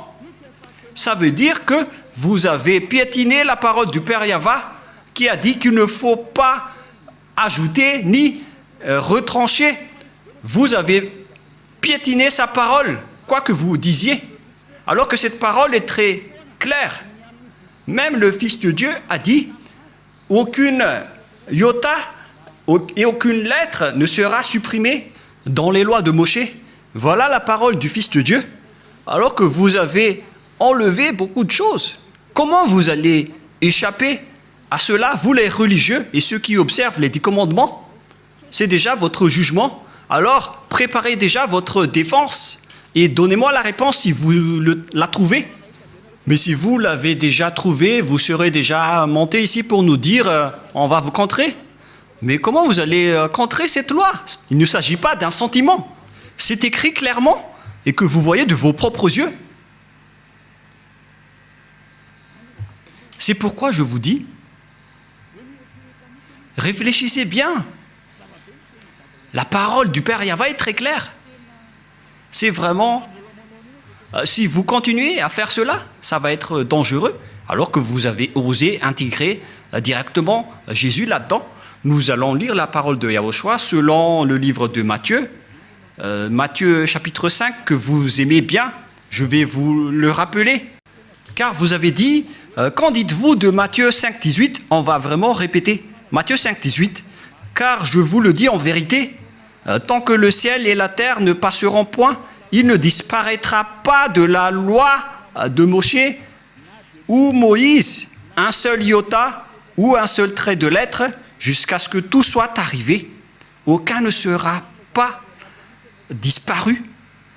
Speaker 1: ça veut dire que vous avez piétiné la parole du Père Yahva qui a dit qu'il ne faut pas ajouter ni retrancher. Vous avez piétiné sa parole, quoi que vous disiez, alors que cette parole est très claire. Même le Fils de Dieu a dit « Aucune iota et aucune lettre ne sera supprimée dans les lois de Moshe. » Voilà la parole du Fils de Dieu, alors que vous avez enlevé beaucoup de choses. Comment vous allez échapper à cela, vous les religieux et ceux qui observent les 10 commandements? C'est déjà votre jugement. Alors, préparez déjà votre défense et donnez-moi la réponse si vous la trouvez. Mais si vous l'avez déjà trouvé, vous serez déjà monté ici pour nous dire on va vous contrer. Mais comment vous allez contrer cette loi? Il ne s'agit pas d'un sentiment. C'est écrit clairement et que vous voyez de vos propres yeux. C'est pourquoi je vous dis, réfléchissez bien. La parole du Père Yahva est très claire. C'est vraiment... si vous continuez à faire cela, ça va être dangereux, alors que vous avez osé intégrer directement Jésus là-dedans. Nous allons lire la parole de Yahushua selon le livre de Matthieu, Matthieu chapitre 5, que vous aimez bien. Je vais vous le rappeler, car vous avez dit, qu'en dites-vous de Matthieu 5, 18? On va vraiment répéter. Matthieu 5, 18, car je vous le dis en vérité, tant que le ciel et la terre ne passeront point, il ne disparaîtra pas de la loi de Moshe ou Moïse un seul iota ou un seul trait de lettre jusqu'à ce que tout soit arrivé. Aucun ne sera pas disparu.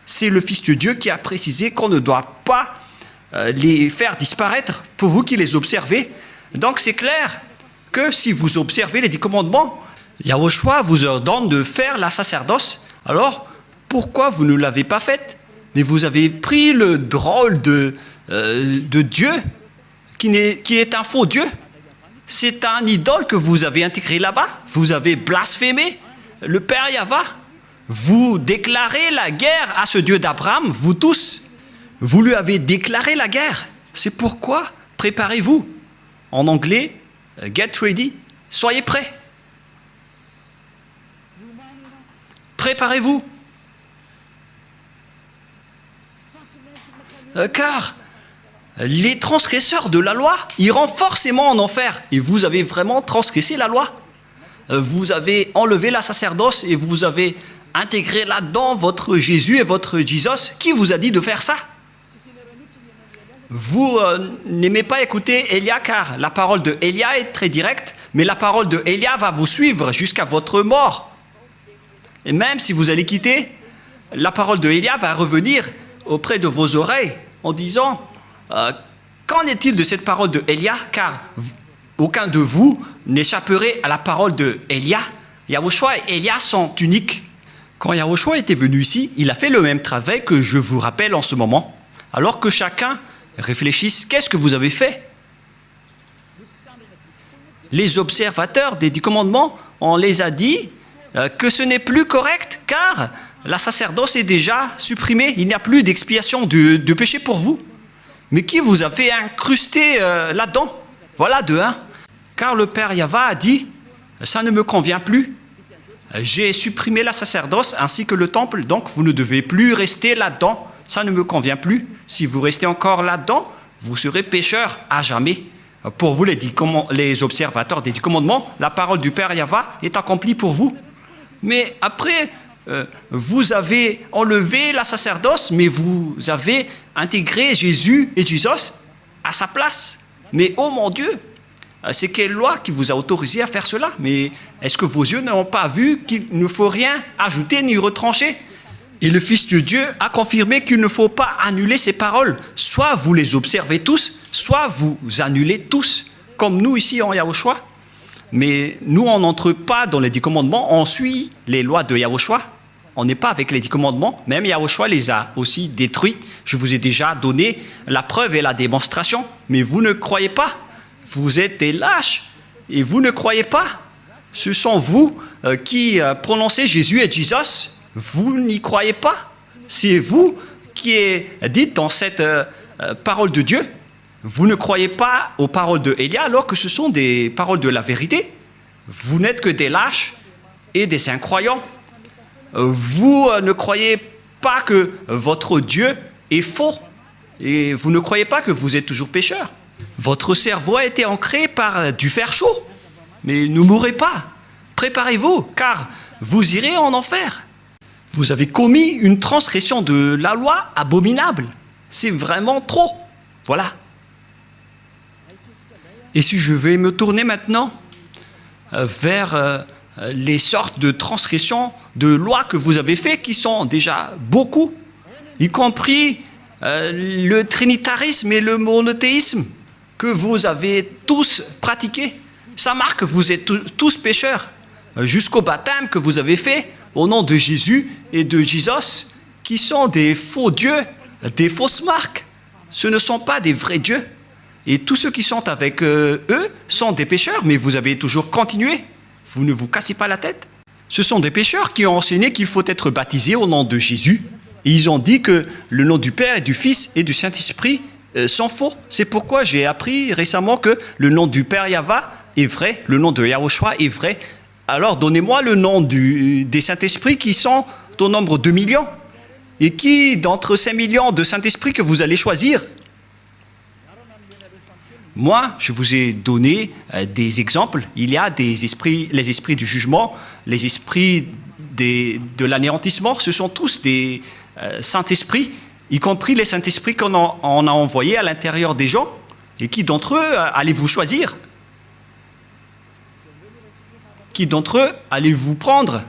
Speaker 1: C'est le Fils de Dieu qui a précisé qu'on ne doit pas les faire disparaître pour vous qui les observez. Donc c'est clair que si vous observez les 10 commandements, Yahushua vous ordonne de faire la sacerdoce. Alors, pourquoi vous ne l'avez pas faite? Mais vous avez pris le drôle de Dieu, qui est un faux Dieu. C'est un idole que vous avez intégré là-bas. Vous avez blasphémé le Père Yahva. Vous déclarez la guerre à ce Dieu d'Abraham, vous tous. Vous lui avez déclaré la guerre. C'est pourquoi préparez-vous. En anglais, get ready, soyez prêts. Préparez-vous. Car les transgresseurs de la loi iront forcément en enfer. Et vous avez vraiment transgressé la loi. Vous avez enlevé la sacerdoce et vous avez intégré là-dedans votre Jésus et votre Jesus. Qui vous a dit de faire ça? Vous n'aimez pas écouter Élia, car la parole de Élia est très directe, mais la parole de Élia va vous suivre jusqu'à votre mort. Et même si vous allez quitter la parole de Élia va revenir auprès de vos oreilles en disant qu'en est-il de cette parole de Élia, car aucun de vous n'échapperait à la parole de Élia. Yahushua et Élia sont uniques. Quand Yahushua était venu ici, il a fait le même travail que je vous rappelle en ce moment. Alors que chacun réfléchisse, qu'est-ce que vous avez fait? Les observateurs des 10 commandements, on les a dit que ce n'est plus correct car la sacerdoce est déjà supprimée. Il n'y a plus d'expiation de péché pour vous. Mais qui vous a fait incruster là-dedans? Voilà de un. Car le Père Yahva a dit, ça ne me convient plus. J'ai supprimé la sacerdoce ainsi que le temple, donc vous ne devez plus rester là-dedans. Ça ne me convient plus. Si vous restez encore là-dedans, vous serez pécheur à jamais. Pour vous, les observateurs des 10 commandements, la parole du Père Yahva est accomplie pour vous. Mais après, vous avez enlevé la sacerdoce, mais vous avez intégré Jésus et Jesus à sa place. Mais oh mon Dieu, c'est quelle loi qui vous a autorisé à faire cela? Mais est-ce que vos yeux n'ont pas vu qu'il ne faut rien ajouter ni retrancher? Et le Fils de Dieu a confirmé qu'il ne faut pas annuler ces paroles. Soit vous les observez tous, soit vous annulez tous, comme nous ici en Yahushua. Mais nous, on n'entre pas dans les 10 commandements, on suit les lois de Yahushua. On n'est pas avec les 10 commandements, même Yahushua les a aussi détruits. Je vous ai déjà donné la preuve et la démonstration, mais vous ne croyez pas. Vous êtes des lâches et vous ne croyez pas. Ce sont vous qui prononcez Jésus et Jesus. Vous n'y croyez pas. C'est vous qui êtes dit dans cette parole de Dieu. Vous ne croyez pas aux paroles de Élia alors que ce sont des paroles de la vérité. Vous n'êtes que des lâches et des incroyants. Vous ne croyez pas que votre Dieu est faux. Et vous ne croyez pas que vous êtes toujours pécheur. Votre cerveau a été ancré par du fer chaud. Mais ne mourrez pas. Préparez-vous, car vous irez en enfer. Vous avez commis une transgression de la loi abominable. C'est vraiment trop. Voilà. Et si je vais me tourner maintenant vers les sortes de transgressions de lois que vous avez fait, qui sont déjà beaucoup, y compris le trinitarisme et le monothéisme que vous avez tous pratiqués. Ça marque que vous êtes tous pécheurs, jusqu'au baptême que vous avez fait au nom de Jésus et de Jesus, qui sont des faux dieux, des fausses marques. Ce ne sont pas des vrais dieux. Et tous ceux qui sont avec eux sont des pécheurs, mais vous avez toujours continué. Vous ne vous cassez pas la tête. Ce sont des pécheurs qui ont enseigné qu'il faut être baptisé au nom de Jésus. Et ils ont dit que le nom du Père et du Fils et du Saint-Esprit sont faux. C'est pourquoi j'ai appris récemment que le nom du Père Yahva est vrai, le nom de Yahushua est vrai. Alors donnez-moi le nom des Saint-Esprits qui sont au nombre de millions. Et qui, d'entre ces millions de Saint-Esprits que vous allez choisir? Moi, je vous ai donné des exemples. Il y a des esprits, les esprits du jugement, les esprits de l'anéantissement. Ce sont tous des Saint-Esprits, y compris les Saint-Esprits qu'on a envoyés à l'intérieur des gens. Et qui d'entre eux allez-vous choisir? Qui d'entre eux allez-vous prendre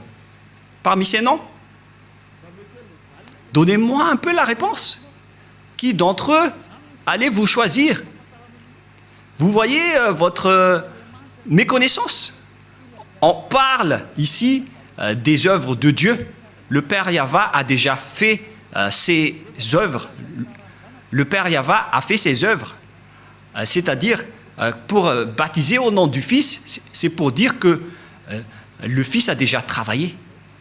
Speaker 1: parmi ces noms? Donnez-moi un peu la réponse. Qui d'entre eux allez-vous choisir? Vous voyez votre méconnaissance. On parle ici des œuvres de Dieu. Le Père Yahva a déjà fait ses œuvres. Le Père Yahva a fait ses œuvres. C'est-à-dire, pour baptiser au nom du Fils, c'est pour dire que le Fils a déjà travaillé.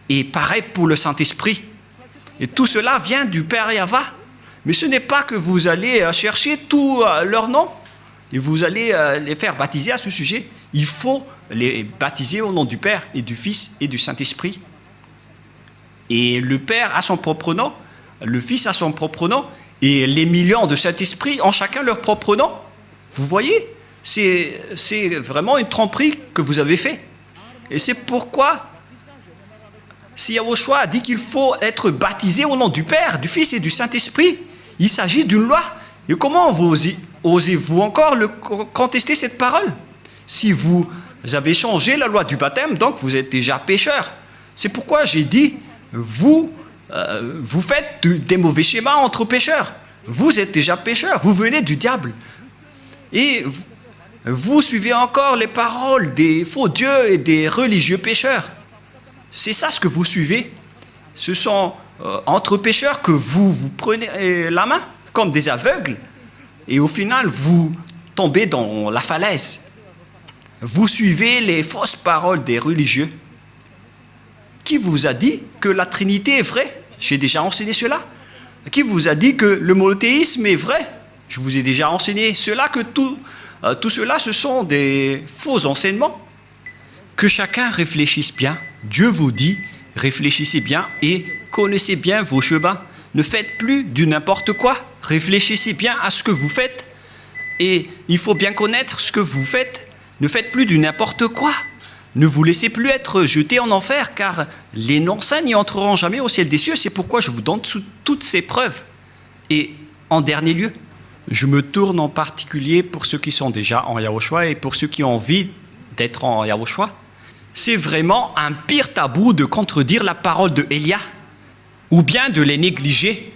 Speaker 1: Et pareil pour le Saint-Esprit. Et tout cela vient du Père Yahva. Mais ce n'est pas que vous allez chercher tous leurs noms et vous allez les faire baptiser à ce sujet. Il faut les baptiser au nom du Père et du Fils et du Saint-Esprit. Et le Père a son propre nom, le Fils a son propre nom, et les millions de Saint-Esprit ont chacun leur propre nom. Vous voyez, c'est vraiment une tromperie que vous avez fait. Et c'est pourquoi, si Yahushua a dit qu'il faut être baptisé au nom du Père, du Fils et du Saint-Esprit, il s'agit d'une loi. Et comment osez-vous encore contester cette parole? Si vous avez changé la loi du baptême, donc vous êtes déjà pécheur. C'est pourquoi j'ai dit, vous vous faites des mauvais schémas entre pécheurs. Vous êtes déjà pécheurs, vous venez du diable. Et vous suivez encore les paroles des faux dieux et des religieux pécheurs. C'est ça ce que vous suivez. Ce sont entre pécheurs que vous prenez la main, comme des aveugles. Et au final, vous tombez dans la falaise. Vous suivez les fausses paroles des religieux. Qui vous a dit que la Trinité est vraie? J'ai déjà enseigné cela. Qui vous a dit que le monothéisme est vrai? Je vous ai déjà enseigné cela, que tout cela, ce sont des faux enseignements. Que chacun réfléchisse bien. Dieu vous dit, réfléchissez bien et connaissez bien vos chemins. Ne faites plus du n'importe quoi. Réfléchissez bien à ce que vous faites. Et il faut bien connaître ce que vous faites. Ne faites plus du n'importe quoi. Ne vous laissez plus être jetés en enfer, car les non-saints n'y entreront jamais au ciel des cieux. C'est pourquoi je vous donne toutes ces preuves. Et en dernier lieu, je me tourne en particulier pour ceux qui sont déjà en Yahushua et pour ceux qui ont envie d'être en Yahushua. C'est vraiment un pire tabou de contredire la parole de Élia ou bien de les négliger.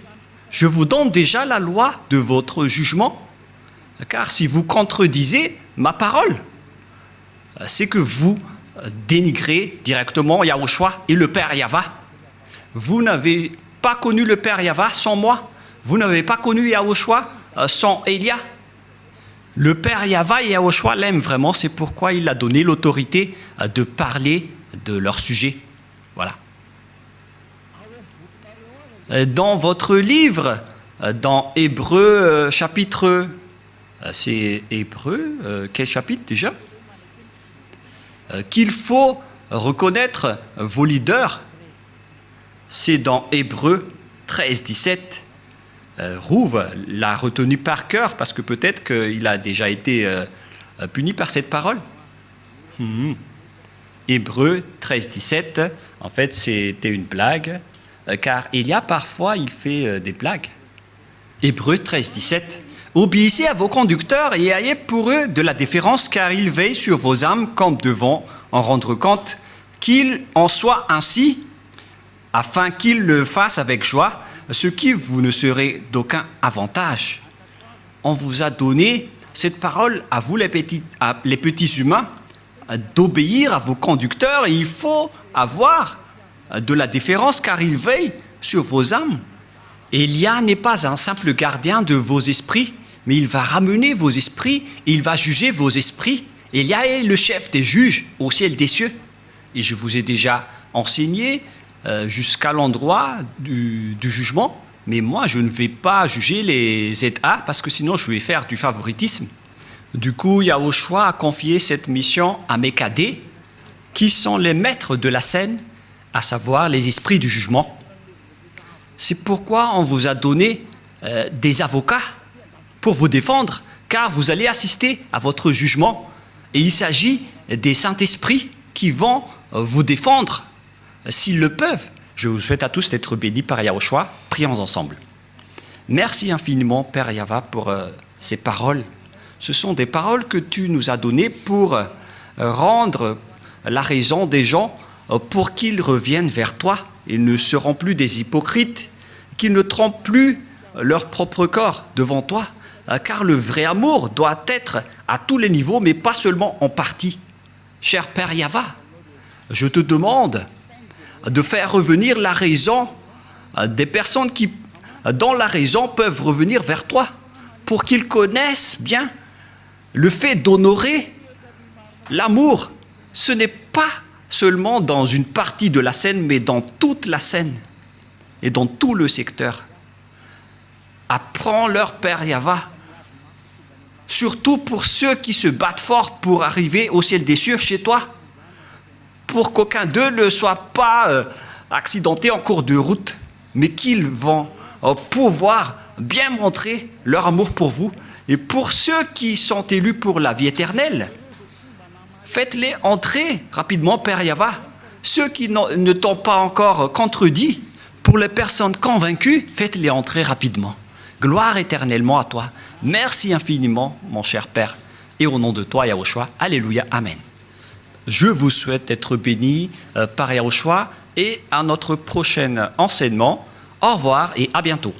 Speaker 1: Je vous donne déjà la loi de votre jugement, car si vous contredisez ma parole, c'est que vous dénigrez directement Yahushua et le Père Yahva. Vous n'avez pas connu le Père Yahva sans moi. Vous n'avez pas connu Yahushua sans Élia. Le Père Yahva et Yahushua l'aiment vraiment, c'est pourquoi il a donné l'autorité de parler de leur sujet. Voilà. Dans votre livre, dans Hébreux chapitre... c'est Hébreux, quel chapitre déjà? Qu'il faut reconnaître vos leaders, c'est dans Hébreux 13, 17. Rouve l'a retenu par cœur parce que peut-être qu'il a déjà été puni par cette parole. Hébreux 13, 17, en fait c'était une blague, car il y a parfois, il fait des blagues. Hébreux 13, 17. Obéissez à vos conducteurs et ayez pour eux de la déférence, car ils veillent sur vos âmes comme devant en rendre compte, qu'il en soit ainsi, afin qu'ils le fassent avec joie, ce qui vous ne serait d'aucun avantage. On vous a donné cette parole à vous, les petits humains, d'obéir à vos conducteurs, et il faut avoir de la déférence, car ils veillent sur vos âmes. Élia n'est pas un simple gardien de vos esprits, mais il va ramener vos esprits, et il va juger vos esprits. Élia est le chef des juges au ciel des cieux. Et je vous ai déjà enseigné jusqu'à l'endroit du jugement, mais moi je ne vais pas juger les ZA, parce que sinon je vais faire du favoritisme. Du coup, Yahushua a confié cette mission à mes cadets, qui sont les maîtres de la scène, à savoir les esprits du jugement. C'est pourquoi on vous a donné des avocats pour vous défendre, car vous allez assister à votre jugement. Et il s'agit des Saint-Esprits qui vont vous défendre s'ils le peuvent. Je vous souhaite à tous d'être bénis par Yahushua. Prions ensemble. Merci infiniment, Père Yahva, pour ces paroles. Ce sont des paroles que tu nous as données pour rendre la raison des gens pour qu'ils reviennent vers toi. Ils ne seront plus des hypocrites, qu'ils ne trompent plus leur propre corps devant toi, car le vrai amour doit être à tous les niveaux, mais pas seulement en partie. Cher Père Yahva, je te demande de faire revenir la raison des personnes qui, dans la raison, peuvent revenir vers toi, pour qu'ils connaissent bien le fait d'honorer l'amour. Ce n'est pas seulement dans une partie de la scène, mais dans toute la scène et dans tout le secteur. Apprends-leur, Père Yahva, surtout pour ceux qui se battent fort pour arriver au ciel des cieux chez toi, pour qu'aucun d'eux ne soit pas accidenté en cours de route, mais qu'ils vont pouvoir bien montrer leur amour pour vous. Et pour ceux qui sont élus pour la vie éternelle, faites-les entrer rapidement, Père Yahva. Ceux qui ne t'ont pas encore contredit, pour les personnes convaincues, faites-les entrer rapidement. Gloire éternellement à toi. Merci infiniment, mon cher Père. Et au nom de toi, Yahushua, Alléluia, Amen. Je vous souhaite d'être bénis par Yahushua et à notre prochain enseignement. Au revoir et à bientôt.